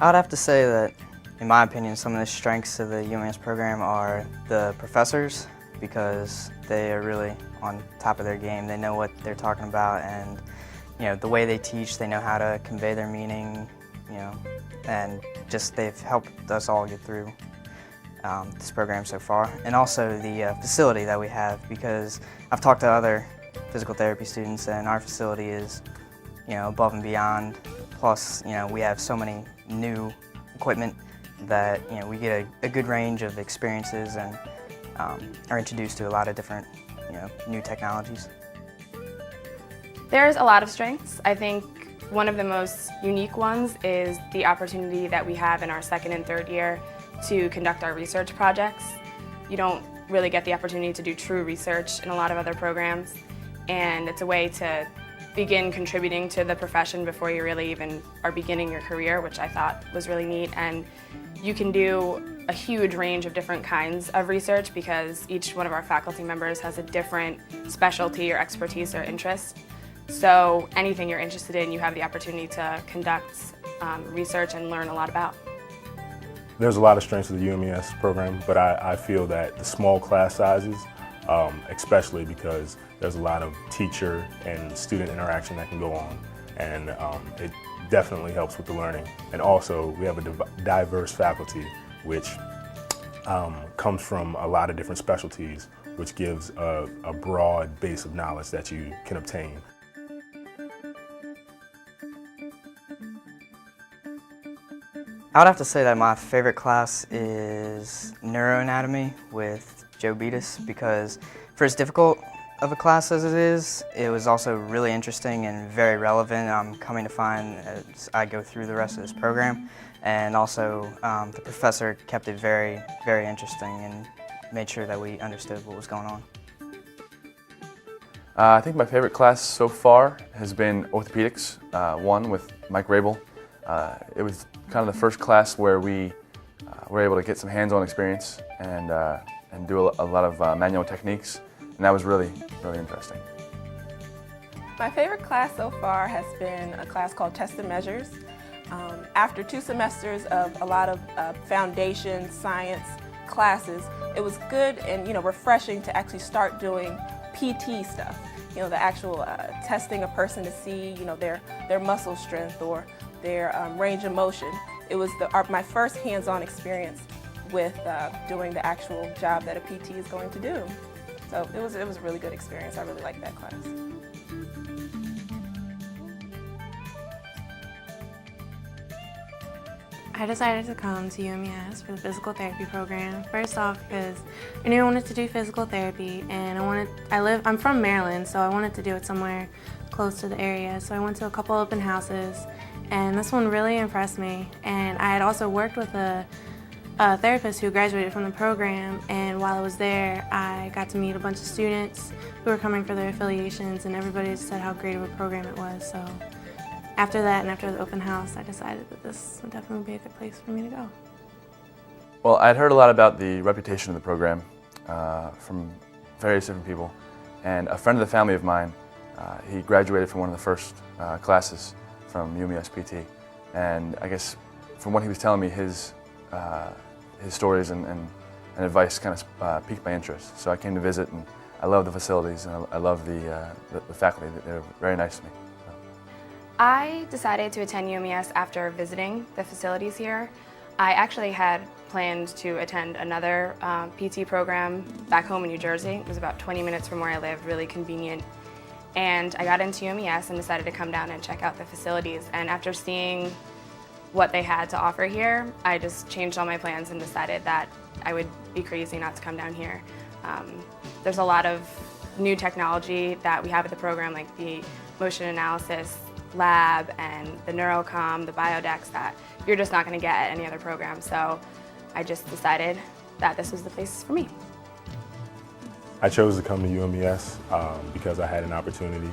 I'd have to say that, in my opinion, some of the strengths of the UMass program are the professors, because they are really on top of their game. They know what they're talking about, and the way they teach, they know how to convey their meaning, and just they've helped us all get through this program so far. And also the facility that we have, because I've talked to other physical therapy students, and our facility is above and beyond. Plus, we have so many new equipment that we get a good range of experiences and are introduced to a lot of different new technologies. There's a lot of strengths. I think one of the most unique ones is the opportunity that we have in our second and third year to conduct our research projects. You don't really get the opportunity to do true research in a lot of other programs, and it's a way to begin contributing to the profession before you really even are beginning your career, which I thought was really neat. And you can do a huge range of different kinds of research because each one of our faculty members has a different specialty or expertise or interest. So anything you're interested in, you have the opportunity to conduct research and learn a lot about. There's a lot of strengths of the UMES program, but I feel that the small class sizes, especially because there's a lot of teacher and student interaction that can go on, and it definitely helps with the learning. And also, we have a diverse faculty, which comes from a lot of different specialties, which gives a broad base of knowledge that you can obtain. I would have to say that my favorite class is neuroanatomy with Joe Beatus, because for as difficult of a class as it is, it was also really interesting and very relevant. I'm coming to find as I go through the rest of this program. And also the professor kept it very, very interesting and made sure that we understood what was going on. I think my favorite class so far has been orthopedics, one with Mike Rabel. It was kind of the first class where we were able to get some hands-on experience and do a lot of manual techniques, and that was really, really interesting. My favorite class so far has been a class called Test and Measures. After 2 semesters of a lot of foundation science classes, it was good and refreshing to actually start doing PT stuff. The actual testing a person to see their muscle strength or their range of motion. It was my first hands-on experience with doing the actual job that a PT is going to do. So it was a really good experience. I really liked that class. I decided to come to UMES for the physical therapy program. First off, because I knew I wanted to do physical therapy, and I'm from Maryland, so I wanted to do it somewhere close to the area. So I went to a couple open houses, and this one really impressed me. And I had also worked with a therapist who graduated from the program, and while I was there, I got to meet a bunch of students who were coming for their affiliations, and everybody just said how great of a program it was. So after that and after the open house, I decided that this would definitely be a good place for me to go. Well, I'd heard a lot about the reputation of the program from various different people, and a friend of the family of mine, he graduated from one of the first classes from UMES PT, and I guess from what he was telling me, his stories and advice kind of piqued my interest. So I came to visit, and I love the facilities, and I love the faculty. They're very nice to me. I decided to attend UMES after visiting the facilities here. I actually had planned to attend another PT program back home in New Jersey. It was about 20 minutes from where I lived, really convenient. And I got into UMES and decided to come down and check out the facilities. And after seeing what they had to offer here, I just changed all my plans and decided that I would be crazy not to come down here. There's a lot of new technology that we have at the program, like the motion analysis lab and the NeuroCom, the Biodex, that you're just not going to get at any other program. So I just decided that this was the place for me. I chose to come to UMES because I had an opportunity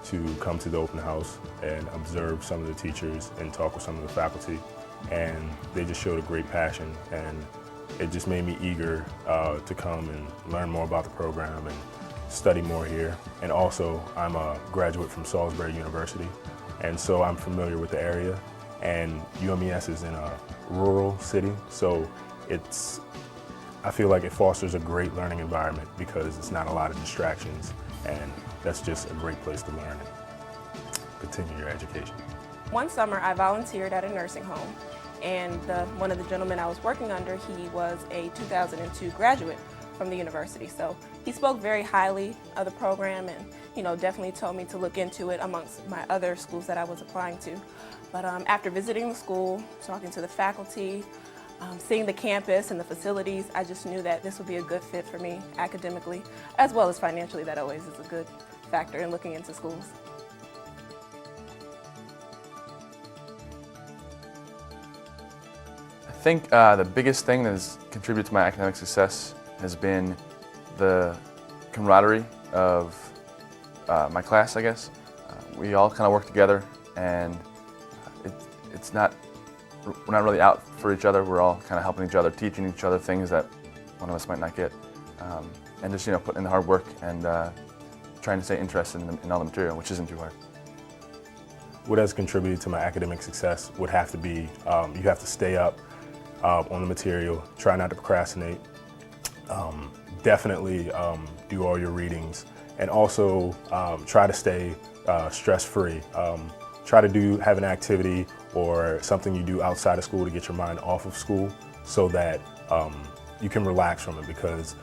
to come to the open house and observe some of the teachers and talk with some of the faculty, and they just showed a great passion, and it just made me eager to come and learn more about the program and study more here. And also, I'm a graduate from Salisbury University, and so I'm familiar with the area, and UMES is in a rural city, so I feel like it fosters a great learning environment because it's not a lot of distractions, and that's just a great place to learn and continue your education. One summer I volunteered at a nursing home, and one of the gentlemen I was working under, he was a 2002 graduate from the university, so he spoke very highly of the program and definitely told me to look into it amongst my other schools that I was applying to. But after visiting the school, talking to the faculty, seeing the campus and the facilities, I just knew that this would be a good fit for me academically, as well as financially. That always is a good factor in looking into schools. I think the biggest thing that has contributed to my academic success has been the camaraderie of my class, I guess. We all kind of work together, and we're not really out for each other. We're all kind of helping each other, teaching each other things that one of us might not get, and just putting in the hard work and trying to stay interested in all the material, which isn't too hard. What has contributed to my academic success would have to be you have to stay up on the material, try not to procrastinate, definitely do all your readings, and also try to stay stress-free. Try to have an activity or something you do outside of school to get your mind off of school so that you can relax from it, because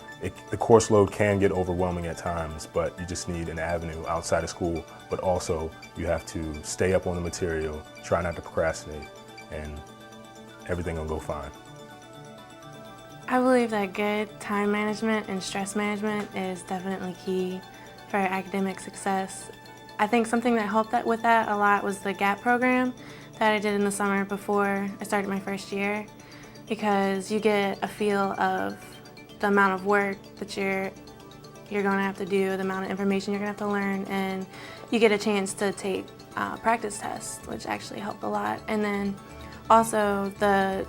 the course load can get overwhelming at times, but you just need an avenue outside of school. But also you have to stay up on the material, try not to procrastinate, and everything will go fine. I believe that good time management and stress management is definitely key for academic success. I think something that helped with that a lot was the GAP program that I did in the summer before I started my first year, because you get a feel of the amount of work that you're going to have to do, the amount of information you're going to have to learn, and you get a chance to take practice tests, which actually helped a lot. And then also the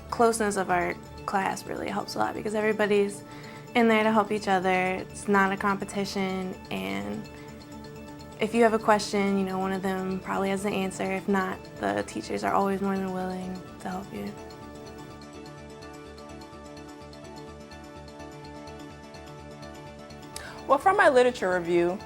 closeness of our class really helps a lot because everybody's in there to help each other. It's not a competition, and if you have a question, one of them probably has the answer. If not, the teachers are always more than willing to help you. Well, from my literature review,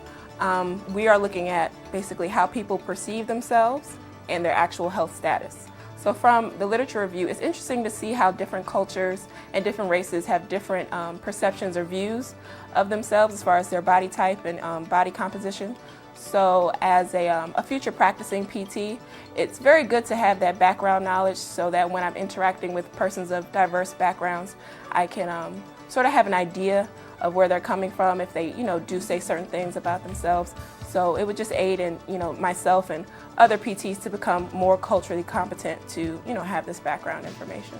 we are looking at basically how people perceive themselves and their actual health status. So from the literature review, it's interesting to see how different cultures and different races have different perceptions or views of themselves as far as their body type and body composition. So as a future practicing PT, it's very good to have that background knowledge so that when I'm interacting with persons of diverse backgrounds, I can sort of have an idea of where they're coming from if they, do say certain things about themselves. So it would just aid in, myself and other PTs to become more culturally competent to, have this background information.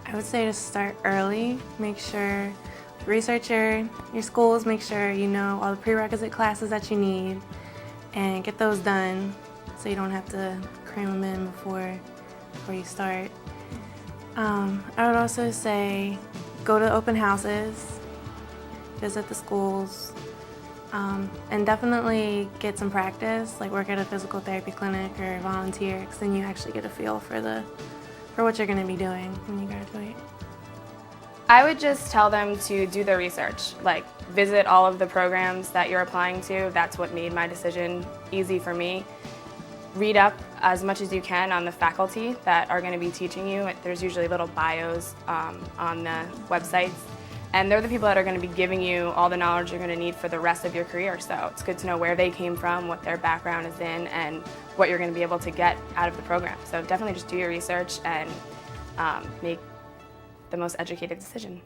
I would say to start early. Make sure research your schools, make sure you know all the prerequisite classes that you need, and get those done so you don't have to cram them in before you start. I would also say go to open houses, visit the schools, and definitely get some practice, like work at a physical therapy clinic or volunteer, because then you actually get a feel for what you're going to be doing when you graduate. I would just tell them to do their research, like visit all of the programs that you're applying to. That's what made my decision easy for me. Read up as much as you can on the faculty that are going to be teaching you. There's usually little bios on the websites, and they're the people that are going to be giving you all the knowledge you're going to need for the rest of your career. So it's good to know where they came from, what their background is in, and what you're going to be able to get out of the program. So definitely just do your research and make the most educated decision.